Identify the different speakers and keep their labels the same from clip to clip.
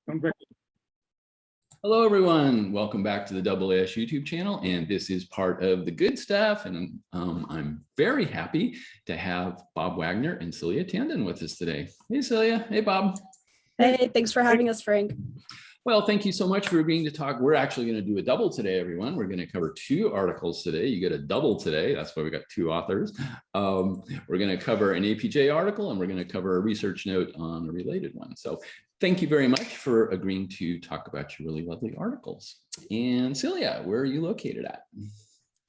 Speaker 1: I'm ready.
Speaker 2: Hello, everyone. Welcome back to the AAS YouTube channel. And this is part of the good stuff. And I'm very happy to have Bob Wagoner and Celia Tandon with us today. Hey, Celia. Hey, Bob.
Speaker 3: Hey, thanks for having us, Frank.
Speaker 2: Well, thank you so much for agreeing to talk. We're actually going to do a double today, everyone. We're going to cover 2 articles today. You get a double today. That's why we got 2 authors. We're going to cover an APJ article, and we're going to cover a research note on a related one. So thank you very much for agreeing to talk about your really lovely articles. And Celia, where are you located at?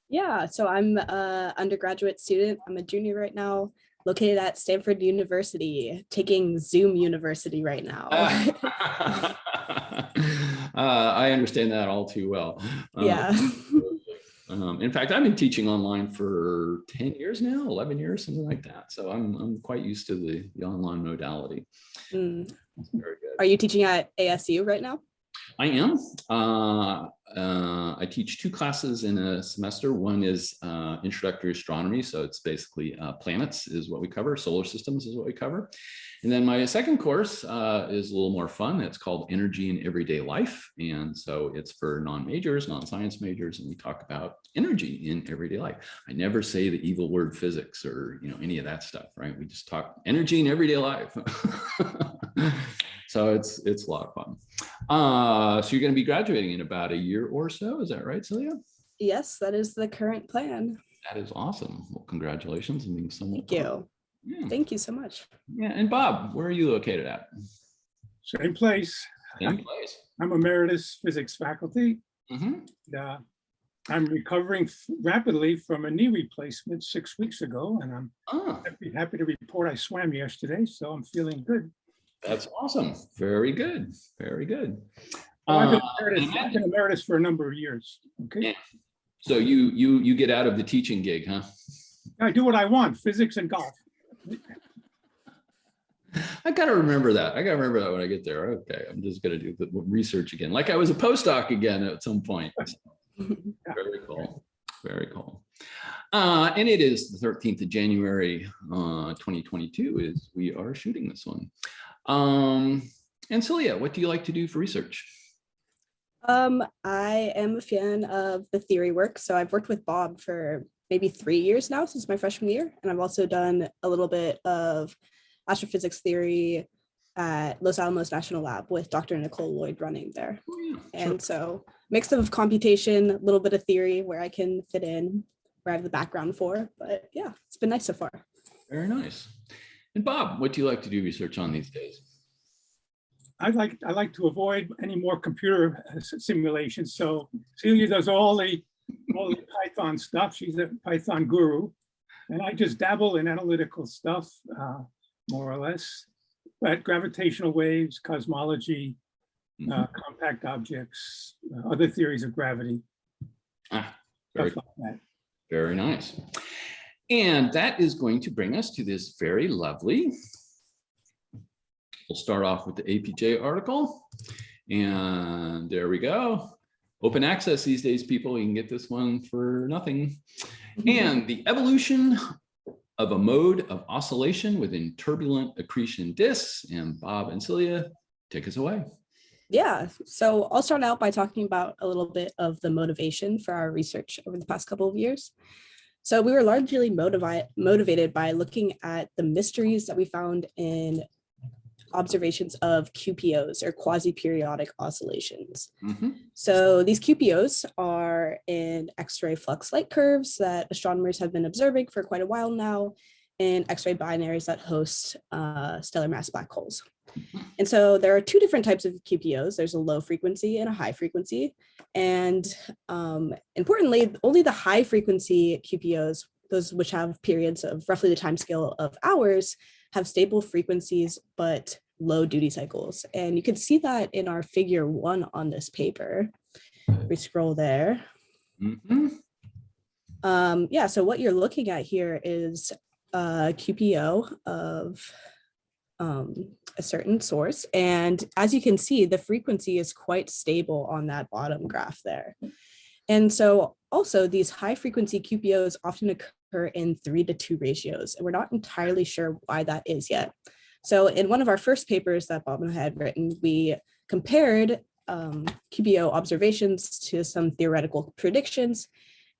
Speaker 3: Yeah, so I'm an undergraduate student. I'm a junior right now, located at Stanford University, taking Zoom University right now.
Speaker 2: I understand that all too well.
Speaker 3: Yeah.
Speaker 2: In fact, I've been teaching online for 10 years now, 11 years, something like that. So I'm quite used to the online modality.
Speaker 3: Mm.
Speaker 2: That's very good.
Speaker 3: Are you teaching at ASU right now?
Speaker 2: I am. I teach 2 classes in a semester. One is introductory astronomy. So it's basically planets is what we cover. Solar systems is what we cover. And then my second course is a little more fun. It's called Energy in Everyday Life. And so it's for non-majors, non-science majors, and we talk about energy in everyday life. I never say the evil word physics or any of that stuff, right? We just talk energy in everyday life. So it's a lot of fun. So you're going to be graduating in about a year or so. Is that right, Celia?
Speaker 3: Yes, that is the current plan.
Speaker 2: That is awesome. Well, congratulations on being so much.
Speaker 3: Thank you.
Speaker 2: Yeah.
Speaker 3: Thank you so much.
Speaker 2: Yeah. And Bob, where are you located at?
Speaker 1: Same place.
Speaker 2: Same place.
Speaker 1: I'm emeritus physics faculty.
Speaker 2: Mm-hmm.
Speaker 1: I'm recovering rapidly from a knee replacement 6 weeks ago, and I'm happy to report I swam yesterday, so I'm feeling good.
Speaker 2: That's awesome. Very good. Very good.
Speaker 1: I've been emeritus for a number of years. Okay.
Speaker 2: Yeah. So you get out of the teaching gig, huh?
Speaker 1: I do what I want, physics and golf.
Speaker 2: I got to remember that. I got to remember that when I get there. Okay. I'm just going to do the research again, like I was a postdoc again at some point. Very cool. Very cool. And it is the 13th of January, 2022 is we are shooting this one. And Celia, what do you like to do for research?
Speaker 3: I am a fan of the theory work. So I've worked with Bob for maybe 3 years now since my freshman year. And I've also done a little bit of astrophysics theory at Los Alamos National Lab with Dr. Nicole Lloyd running there.
Speaker 2: Oh, yeah,
Speaker 3: and so mix of computation, a little bit of theory where I can fit in, where I have the background for, but yeah, it's been nice so far.
Speaker 2: Very nice. And Bob, what do you like to do research on these days?
Speaker 1: I like to avoid any more computer simulations. So Celia does all the Python stuff. She's a Python guru, and I just dabble in analytical stuff, more or less. But gravitational waves, cosmology, compact objects, other theories of gravity.
Speaker 2: Very,
Speaker 1: stuff like that.
Speaker 2: Very nice. And that is going to bring us to this very lovely. We'll start off with the APJ article. And there we go. Open access these days, people. You can get this one for nothing. And the evolution of a mode of oscillation within turbulent accretion disks. And Bob and Celia, take us away.
Speaker 3: Yeah, so I'll start out by talking about a little bit of the motivation for our research over the past couple of years. So we were largely motivated by looking at the mysteries that we found in observations of QPOs, or quasi-periodic oscillations. So these QPOs are in X-ray flux light curves that astronomers have been observing for quite a while now in X-ray binaries that host stellar mass black holes. And so there are 2 different types of QPOs. There's a low frequency and a high frequency. And importantly, only the high frequency QPOs, those which have periods of roughly the time scale of hours, have stable frequencies, but low duty cycles. And you can see that in our figure 1 on this paper. We scroll there. Yeah, so what you're looking at here is a QPO of a certain source. And as you can see, the frequency is quite stable on that bottom graph there. And so also these high frequency QPOs often occur in 3:2 ratios, and we're not entirely sure why that is yet. So in one of our first papers that Bob and I had written, we compared QPO observations to some theoretical predictions,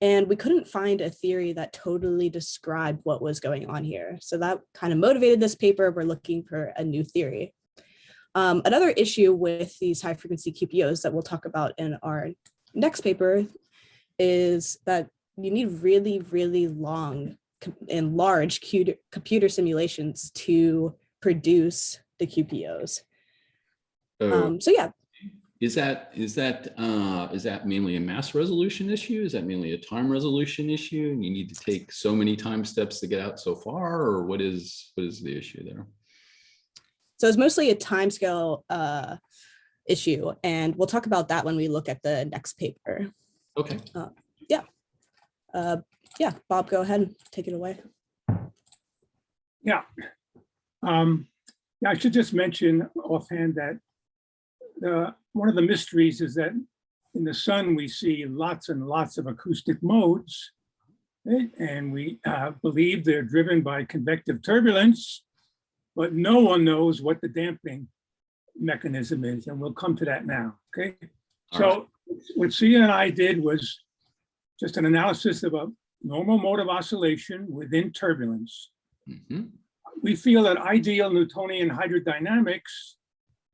Speaker 3: and we couldn't find a theory that totally described what was going on here. So that kind of motivated this paper. We're looking for a new theory. Another issue with these high frequency QPOs that we'll talk about in our next paper is that you need really, really long and large computer simulations to produce the QPOs. So yeah.
Speaker 2: Is that mainly a mass resolution issue? Is that mainly a time resolution issue? And you need to take so many time steps to get out so far, or what is the issue there?
Speaker 3: So it's mostly a timescale issue, and we'll talk about that when we look at the next paper.
Speaker 2: Okay.
Speaker 3: Yeah, Bob, go ahead and take it away.
Speaker 1: Yeah. I should just mention offhand that one of the mysteries is that in the sun, we see lots and lots of acoustic modes, right? And we believe they're driven by convective turbulence, but no one knows what the damping mechanism is. And we'll come to that now, okay? So what Celia and I did was just an analysis of a normal mode of oscillation within turbulence. We feel that ideal Newtonian hydrodynamics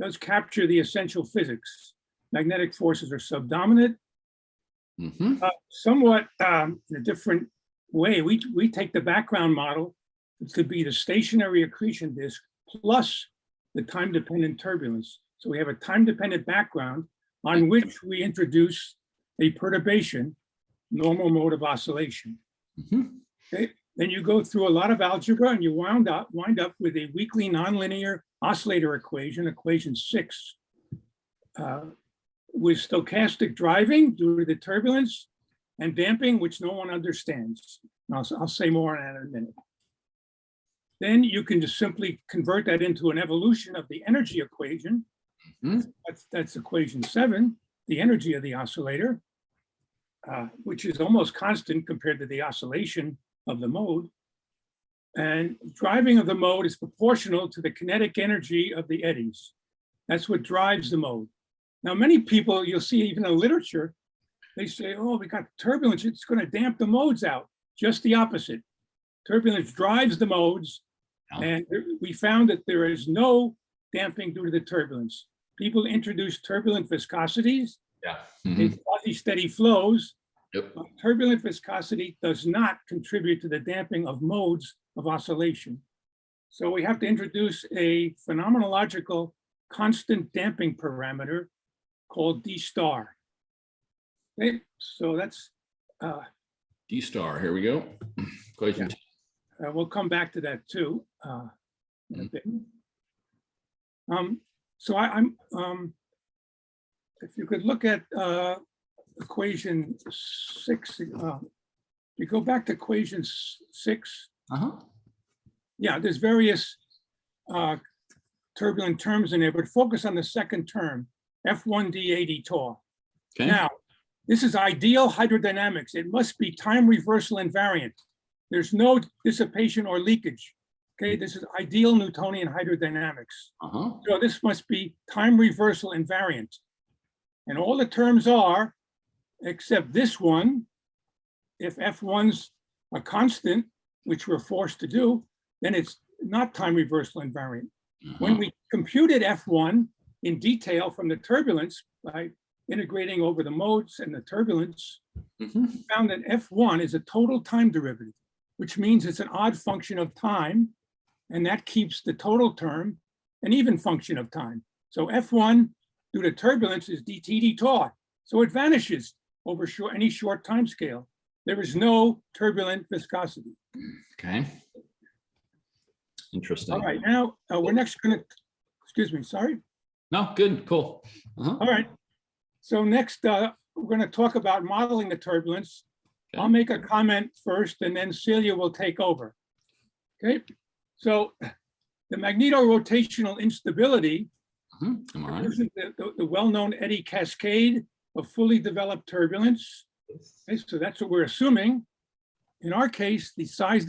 Speaker 1: does capture the essential physics. Magnetic forces are subdominant. Somewhat in a different way, we take the background model to be the stationary accretion disk plus the time-dependent turbulence. So we have a time-dependent background on which we introduce a perturbation, normal mode of oscillation. Okay? Then you go through a lot of algebra and you wind up with a weakly nonlinear oscillator equation, equation 6, with stochastic driving due to the turbulence and damping, which no one understands. I'll say more on that in a minute. Then you can just simply convert that into an evolution of the energy equation. That's equation 7, the energy of the oscillator, which is almost constant compared to the oscillation of the mode. And driving of the mode is proportional to the kinetic energy of the eddies. That's what drives the mode. Now, many people, you'll see even in literature, they say, oh, we got turbulence, it's going to damp the modes out. Just the opposite. Turbulence drives the modes, and we found that there is no damping due to the turbulence. People introduce turbulent viscosities, quasi-steady flows. But turbulent viscosity does not contribute to the damping of modes of oscillation. So we have to introduce a phenomenological constant damping parameter called D star. Okay, so that's
Speaker 2: D star, here we go. Equation.
Speaker 1: We'll come back to that too in a bit. So I'm if you could look at equation 6, you go back to equation 6. Yeah, there's various turbulent terms in there, but focus on the second term, F1d80 tau.
Speaker 2: Okay.
Speaker 1: Now, this is ideal hydrodynamics. It must be time reversal invariant. There's no dissipation or leakage. Okay, this is ideal Newtonian hydrodynamics. So this must be time reversal invariant. And all the terms are, except this one, if F1's a constant, which we're forced to do, then it's not time reversal invariant. When we computed F1 in detail from the turbulence by integrating over the modes and the turbulence, we found that F1 is a total time derivative, which means it's an odd function of time, and that keeps the total term an even function of time. So F1 due to turbulence is dT tau, so it vanishes over any short time scale. There is no turbulent viscosity.
Speaker 2: Okay. Interesting.
Speaker 1: All right, now we're next going to, excuse me, sorry.
Speaker 2: No, good, cool.
Speaker 1: All right, so next we're going to talk about modeling the turbulence.
Speaker 2: Okay.
Speaker 1: I'll make a comment first and then Celia will take over. Okay, so the magnetorotational instability is the well-known eddy cascade of fully developed turbulence. Okay, so that's what we're assuming. In our case, the size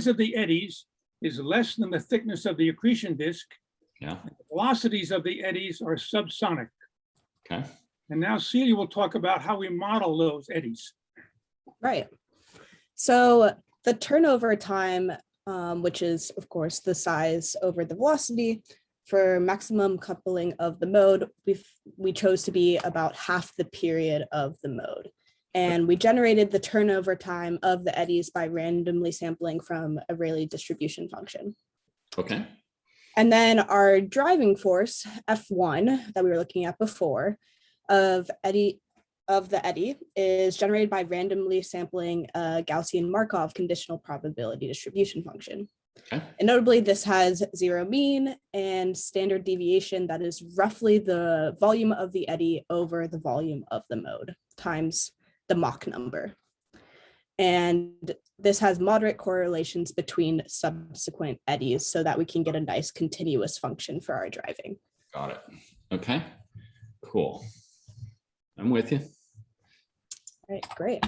Speaker 1: of the eddies is less than the thickness of the accretion disk,
Speaker 2: Yeah.
Speaker 1: Velocities of the eddies are subsonic.
Speaker 2: Okay.
Speaker 1: And now Celia will talk about how we model those eddies.
Speaker 3: Right. So the turnover time, which is, of course, the size over the velocity, for maximum coupling of the mode, we chose to be about half the period of the mode. And we generated the turnover time of the eddies by randomly sampling from a Rayleigh distribution function.
Speaker 2: Okay.
Speaker 3: And then our driving force, F1, that we were looking at before, of the eddy is generated by randomly sampling a Gaussian Markov conditional probability distribution function.
Speaker 2: Okay.
Speaker 3: And notably, this has zero mean and standard deviation that is roughly the volume of the eddy over the volume of the mode times the Mach number. And this has moderate correlations between subsequent eddies so that we can get a nice continuous function for our driving.
Speaker 2: Got it. Okay, cool. I'm with you.
Speaker 3: All right, great.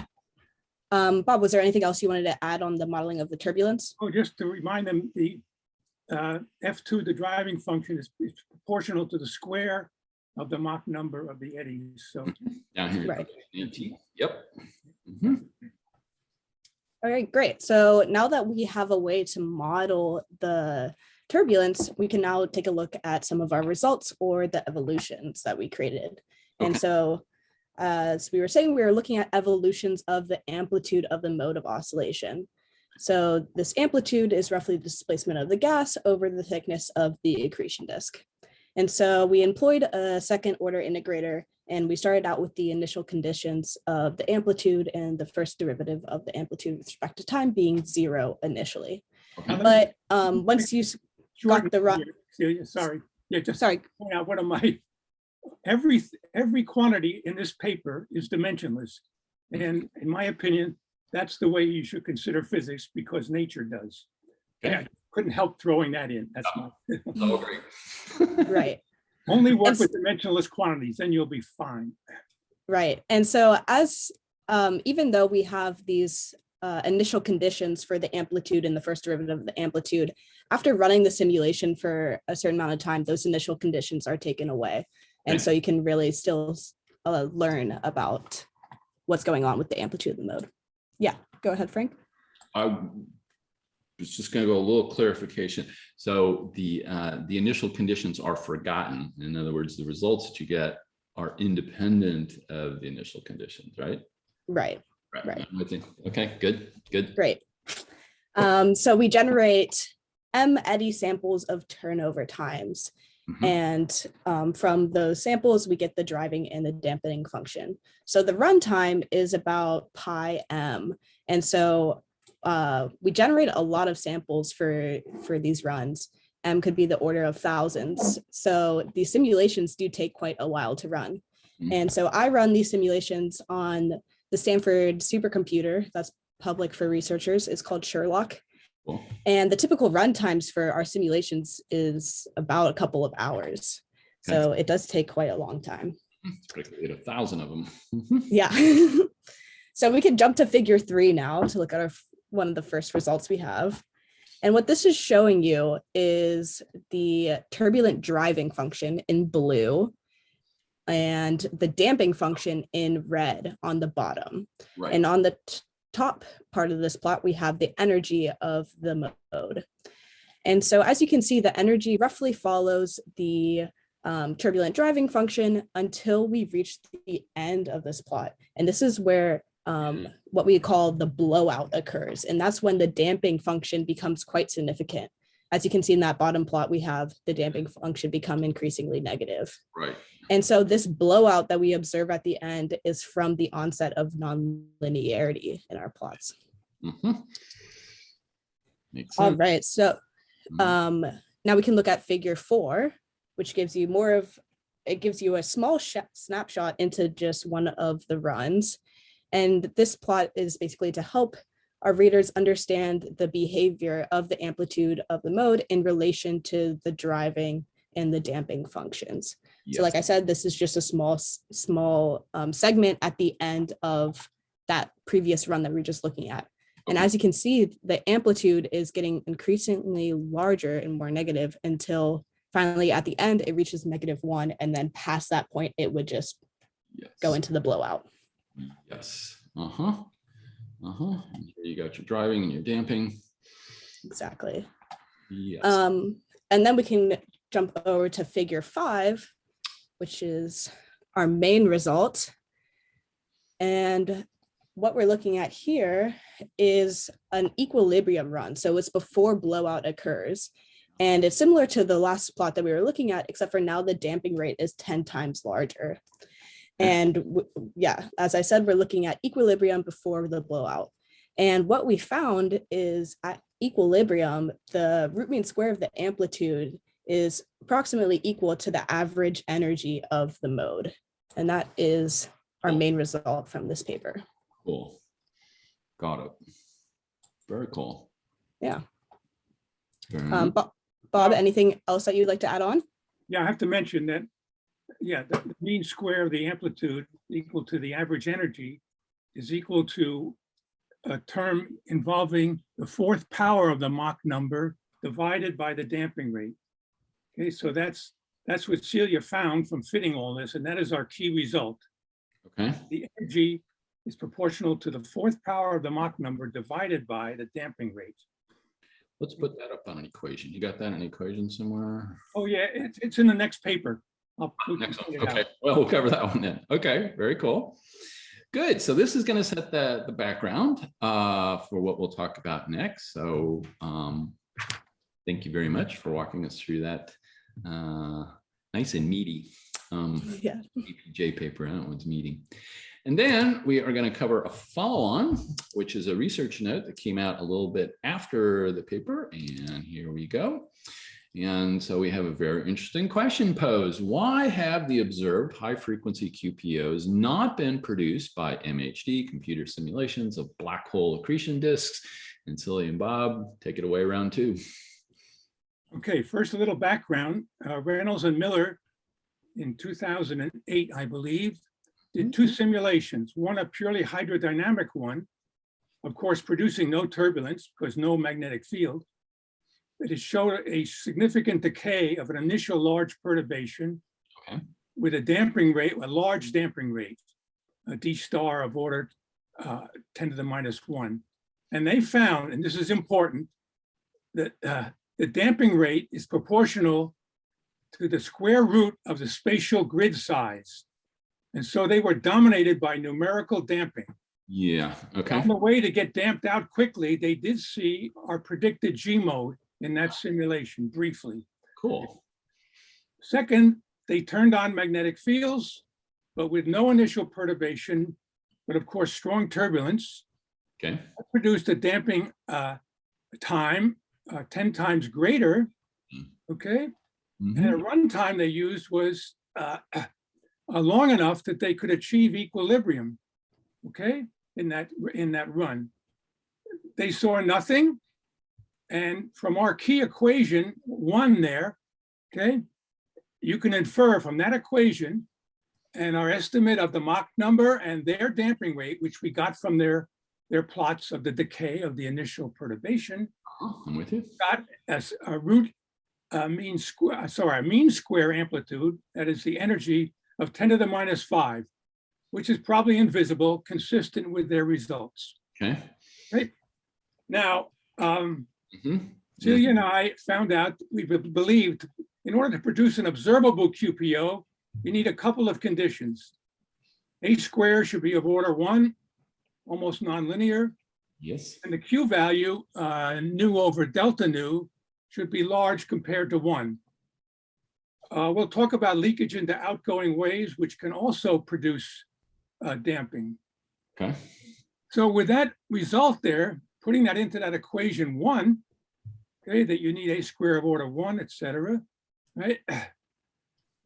Speaker 3: Bob, was there anything else you wanted to add on the modeling of the turbulence?
Speaker 1: Oh, just to remind them, the F2, the driving function, is proportional to the square of the Mach number of the eddies. So
Speaker 2: Down here.
Speaker 3: Right.
Speaker 2: Yep. Mhm.
Speaker 3: All right, great. So now that we have a way to model the turbulence, we can now take a look at some of our results or the evolutions that we created. And
Speaker 2: Okay.
Speaker 3: so as we were saying, we were looking at evolutions of the amplitude of the mode of oscillation. So this amplitude is roughly the displacement of the gas over the thickness of the accretion disk. And so we employed a second order integrator, and we started out with the initial conditions of the amplitude and the first derivative of the amplitude with respect to time being 0 initially.
Speaker 2: Okay.
Speaker 3: But once you
Speaker 1: Jordan,
Speaker 3: the run-
Speaker 1: Celia, sorry. Yeah, just
Speaker 3: sorry,
Speaker 1: point out one of my, every quantity in this paper is dimensionless. And in my opinion, that's the way you should consider physics, because nature does.
Speaker 2: Okay.
Speaker 1: Yeah, couldn't help throwing that in. That's my,
Speaker 2: So agree.
Speaker 3: right.
Speaker 1: only work
Speaker 3: And
Speaker 1: with dimensionless quantities, then you'll be fine.
Speaker 3: Right. And so as even though we have these initial conditions for the amplitude and the first derivative of the amplitude, after running the simulation for a certain amount of time, those initial conditions are taken away. And
Speaker 2: Okay.
Speaker 3: so you can really still learn about what's going on with the amplitude of the mode. Yeah, go ahead, Frank.
Speaker 2: I was just going to go a little clarification. So the initial conditions are forgotten. In other words, the results that you get are independent of the initial conditions, right?
Speaker 3: Right.
Speaker 2: Right. I think. Okay, good, good.
Speaker 3: Great. So we generate M eddy samples of turnover times.
Speaker 2: Mhm.
Speaker 3: And from those samples, we get the driving and the dampening function. So the runtime is about pi m. And so we generate a lot of samples for these runs. M could be the order of thousands. So these simulations do take quite a while to run.
Speaker 2: Mhm.
Speaker 3: And so I run these simulations on the Stanford supercomputer that's public for researchers. It's called Sherlock.
Speaker 2: Cool.
Speaker 3: And the typical run times for our simulations is about a couple of hours. So it does take quite a long time.
Speaker 2: Particularly 1,000 of them.
Speaker 3: Yeah. So we can jump to figure 3 now to look at one of the first results we have. And what this is showing you is the turbulent driving function in blue and the damping function in red on the bottom.
Speaker 2: Right.
Speaker 3: And on the top part of this plot, we have the energy of the mode. And so as you can see, the energy roughly follows the turbulent driving function until we reach the end of this plot. And this is where what we call the blowout occurs. And that's when the damping function becomes quite significant. As you can see in that bottom plot, we have the damping function become increasingly negative.
Speaker 2: Right.
Speaker 3: And so this blowout that we observe at the end is from the onset of nonlinearity in our plots.
Speaker 2: Mhm. Makes
Speaker 3: All
Speaker 2: sense.
Speaker 3: right, so now we can look at figure 4, which gives you it gives you a small snapshot into just one of the runs. And this plot is basically to help our readers understand the behavior of the amplitude of the mode in relation to the driving and the damping functions.
Speaker 2: Yes.
Speaker 3: So like I said, this is just a small segment at the end of that previous run that we were just looking at. And
Speaker 2: Okay.
Speaker 3: as you can see, the amplitude is getting increasingly larger and more negative until finally at the end, it reaches -1, and then past that point, it would just
Speaker 2: Yes.
Speaker 3: go into the blowout.
Speaker 2: Yes. Uh-huh. Uh-huh. And here you got your driving and your damping.
Speaker 3: Exactly.
Speaker 2: Yes.
Speaker 3: And then we can jump over to figure 5, which is our main result. And what we're looking at here is an equilibrium run. So it's before blowout occurs. And it's similar to the last plot that we were looking at, except for now the damping rate is 10 times larger. And yeah, as I said, we're looking at equilibrium before the blowout. And what we found is at equilibrium, the root mean square of the amplitude is approximately equal to the average energy of the mode. And that is our main result from this paper.
Speaker 2: Cool. Got it. Very cool.
Speaker 3: Yeah.
Speaker 2: Very
Speaker 3: Bob, anything else that you'd like to add on?
Speaker 1: Yeah, I have to mention that, yeah, the mean square of the amplitude equal to the average energy is equal to a term involving the 4th power of the Mach number divided by the damping rate. Okay, so that's what Celia found from fitting all this, and that is our key result.
Speaker 2: Okay.
Speaker 1: The energy is proportional to the 4th power of the Mach number divided by the damping rate.
Speaker 2: Let's put that up on an equation. You got that in an equation somewhere?
Speaker 1: Oh yeah, it's in the next paper.
Speaker 2: Next one. Okay, well, we'll cover that one then. Okay, very cool. Good. So this is going to set the background for what we'll talk about next. So thank you very much for walking us through that nice and meaty APJ paper. That one's meaty. And then we are going to cover a follow-on, which is a research note that came out a little bit after the paper. And here we go. And so we have a very interesting question posed. Why have the observed high-frequency QPOs not been produced by MHD computer simulations of black hole accretion disks? And Celia and Bob, take it away, round 2.
Speaker 1: Okay, first a little background. Reynolds and Miller in 2008, I believe, did 2 simulations, one a purely hydrodynamic one, of course, producing no turbulence because no magnetic field. It showed a significant decay of an initial large perturbation with a damping rate, a large damping rate, a D star of order 10 to the -1. And they found, and this is important, that the damping rate is proportional to the square root of the spatial grid size. And so they were dominated by numerical damping.
Speaker 2: Yeah, okay.
Speaker 1: On the way to get damped out quickly, they did see our predicted G mode in that simulation briefly.
Speaker 2: Cool.
Speaker 1: Second, they turned on magnetic fields, but with no initial perturbation, but of course, strong turbulence.
Speaker 2: Okay.
Speaker 1: That produced a damping time 10 times greater, okay? And the runtime they used was long enough that they could achieve equilibrium, okay, in that run. They saw nothing, and from our key equation, 1 there, okay, you can infer from that equation and our estimate of the Mach number and their damping rate, which we got from their plots of the decay of the initial perturbation.
Speaker 2: I'm with you.
Speaker 1: Got as a mean square amplitude, that is the energy of 10 to the -5, which is probably invisible, consistent with their results.
Speaker 2: Okay.
Speaker 1: Right. Now, Celia and I found out, we believed, in order to produce an observable QPO, you need a couple of conditions. A square should be of order 1, almost nonlinear.
Speaker 2: Yes.
Speaker 1: And the Q value, nu over delta nu, should be large compared to 1. We'll talk about leakage into outgoing waves, which can also produce damping.
Speaker 2: Okay.
Speaker 1: So with that result there, putting that into that equation 1, okay, that you need a square of order 1, et cetera, right?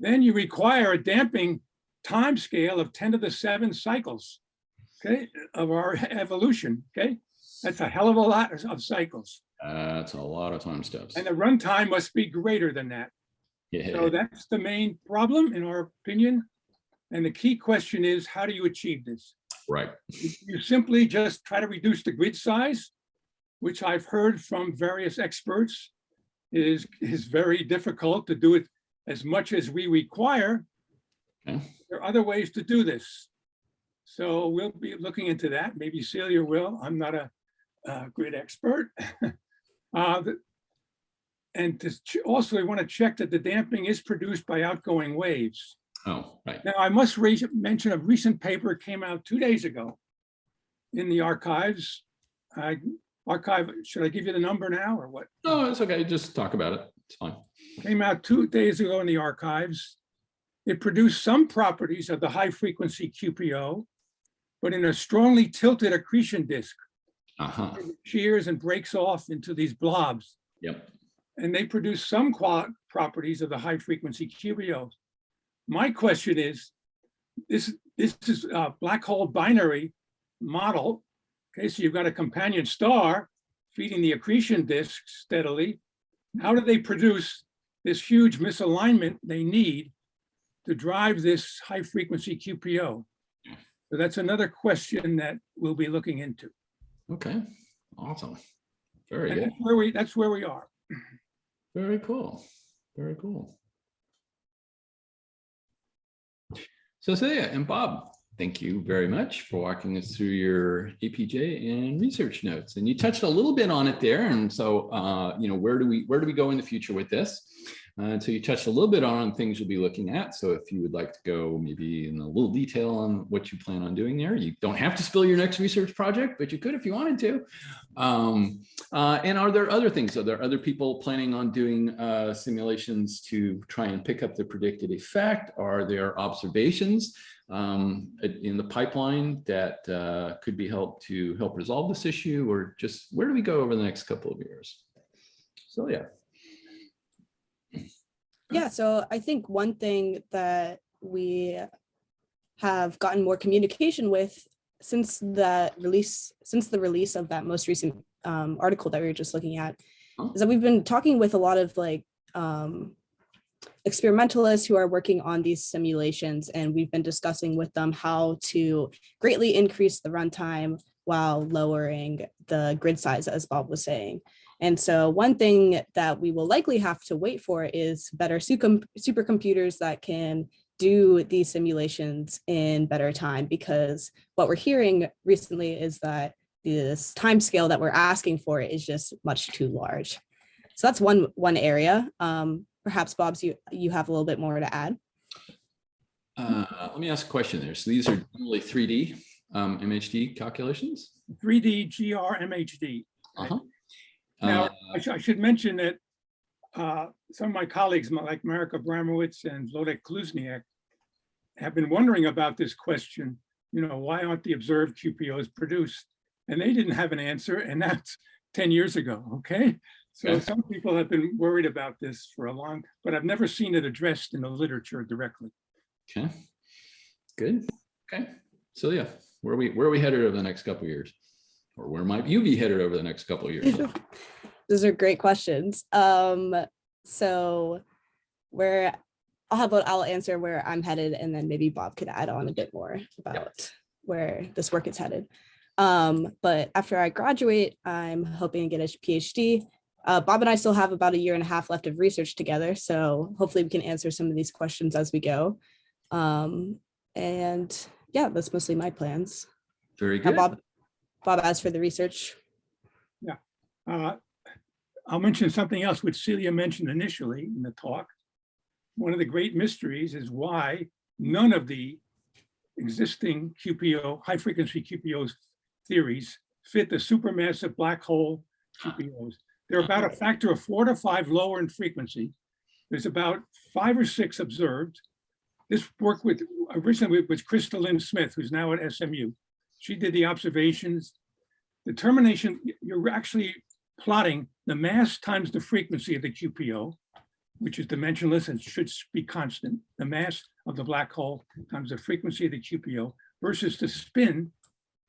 Speaker 1: Then you require a damping time scale of 10 to the 7 cycles, okay, of our evolution, okay? That's a hell of a lot of cycles.
Speaker 2: That's a lot of time steps.
Speaker 1: And the runtime must be greater than that.
Speaker 2: Yeah.
Speaker 1: So that's the main problem, in our opinion. And the key question is, how do you achieve this?
Speaker 2: Right.
Speaker 1: You simply just try to reduce the grid size, which I've heard from various experts, is very difficult to do it as much as we require.
Speaker 2: Okay.
Speaker 1: There are other ways to do this. So we'll be looking into that. Maybe Celia will. I'm not a grid expert. And also, I want to check that the damping is produced by outgoing waves.
Speaker 2: Oh, right.
Speaker 1: Now, I must mention a recent paper came out 2 days ago in the archives. Should I give you the number now or what?
Speaker 2: No, it's okay. Just talk about it. It's fine.
Speaker 1: Came out 2 days ago in the archives. It produced some properties of the high frequency QPO, but in a strongly tilted accretion disk. It shears and breaks off into these blobs.
Speaker 2: Yep.
Speaker 1: And they produce some properties of the high frequency QPO. My question is, this is a black hole binary model. Okay, so you've got a companion star feeding the accretion disk steadily. How do they produce this huge misalignment they need to drive this high frequency QPO? So that's another question that we'll be looking into.
Speaker 2: Okay, awesome. Very
Speaker 1: And
Speaker 2: good.
Speaker 1: that's where we are.
Speaker 2: Very cool. Very cool. So Celia and Bob, thank you very much for walking us through your APJ and research notes. And you touched a little bit on it there. And so, where do we go in the future with this? So you touched a little bit on things you'll be looking at. So if you would like to go maybe in a little detail on what you plan on doing there, you don't have to spill your next research project, but you could if you wanted to. And are there other things? Are there other people planning on doing simulations to try and pick up the predicted effect? Are there observations in the pipeline that could be helped to help resolve this issue? Or just where do we go over the next couple of years? So yeah.
Speaker 3: Yeah, so I think one thing that we have gotten more communication with since the release of that most recent article that we were just looking at is that we've been talking with a lot of experimentalists who are working on these simulations, and we've been discussing with them how to greatly increase the runtime while lowering the grid size, as Bob was saying. And so one thing that we will likely have to wait for is better supercomputers that can do these simulations in better time, because what we're hearing recently is that this time scale that we're asking for is just much too large. So that's one area. Perhaps, Bob, you have a little bit more to add.
Speaker 2: Let me ask a question there. So these are generally 3D MHD calculations?
Speaker 1: 3D GR-MHD. Now, I should mention that some of my colleagues, like Marek Abramowitz and Wlodek Kluzniak, have been wondering about this question. Why aren't the observed QPOs produced? And they didn't have an answer, and that's 10 years ago, okay? So some people have been worried about this for a long, but I've never seen it addressed in the literature directly.
Speaker 2: Okay, good. Okay, so yeah, where are we headed over the next couple of years? Or where might you be headed over the next couple of years?
Speaker 3: Those are great questions. So I'll answer where I'm headed, and then maybe Bob could add on a bit more about where this work is headed. But after I graduate, I'm hoping to get a PhD. Bob and I still have about 1.5 years left of research together, so hopefully we can answer some of these questions as we go. And yeah, that's mostly my plans.
Speaker 2: Very good.
Speaker 3: Bob, as for the research.
Speaker 1: Yeah, I'll mention something else which Celia mentioned initially in the talk. One of the great mysteries is why none of the existing QPO, high frequency QPOs theories fit the supermassive black hole QPOs. They're about a factor of 4 to 5 lower in frequency. There's about 5 or 6 observed. This work originally with Krista Lynn Smith, who's now at SMU. She did the observations. Determination, you're actually plotting the mass times the frequency of the QPO, which is dimensionless and should be constant. The mass of the black hole times the frequency of the QPO versus the spin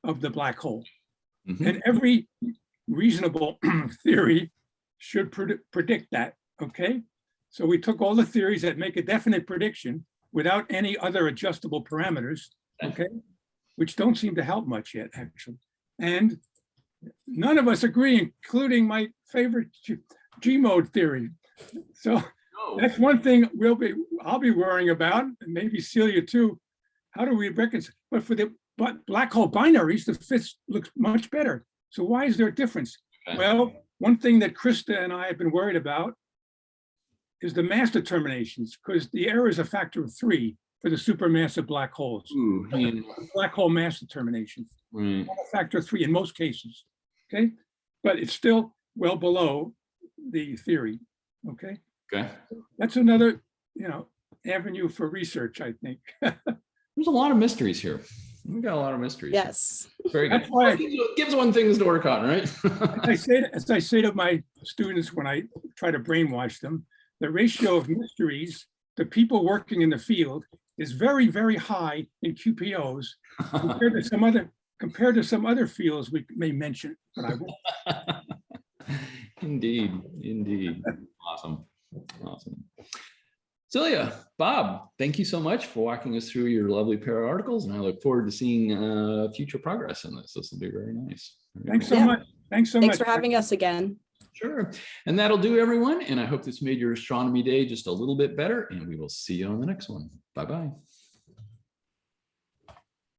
Speaker 1: of the black hole. And every reasonable theory should predict that, okay? So we took all the theories that make a definite prediction without any other adjustable parameters, okay? Which don't seem to help much yet, actually. And none of us agree, including my favorite G mode theory. So
Speaker 2: Oh,
Speaker 1: that's one thing I'll be worrying about, and maybe Celia too. How do we reconcile? But for the black hole binaries, the fits looks much better. So why is there a difference?
Speaker 2: okay.
Speaker 1: Well, one thing that Krista and I have been worried about is the mass determinations, because the error is a factor of 3 for the supermassive black holes.
Speaker 2: Ooh, yeah,
Speaker 1: Black hole mass determinations,
Speaker 2: right.
Speaker 1: a factor of 3 in most cases. Okay, but it's still well below the theory. Okay,
Speaker 2: Okay.
Speaker 1: that's another, avenue for research, I think.
Speaker 2: There's a lot of mysteries here. We've got a lot of mysteries.
Speaker 3: Yes.
Speaker 2: Very good.
Speaker 1: That's why
Speaker 2: Gives one things to work on, right?
Speaker 1: as I say to my students when I try to brainwash them, the ratio of mysteries to people working in the field is very, very high in QPOs compared to some other fields we may mention, but I won't.
Speaker 2: Indeed, indeed. Awesome. Awesome. Celia, Bob, thank you so much for walking us through your lovely pair of articles, and I look forward to seeing future progress in this. This will be very nice.
Speaker 1: Thanks so
Speaker 3: Yeah.
Speaker 1: much. Thanks so
Speaker 3: Thanks
Speaker 1: much
Speaker 3: for having us again.
Speaker 2: Sure. And that'll do, everyone. And I hope this made your astronomy day just a little bit better, and we will see you on the next one. Bye-bye.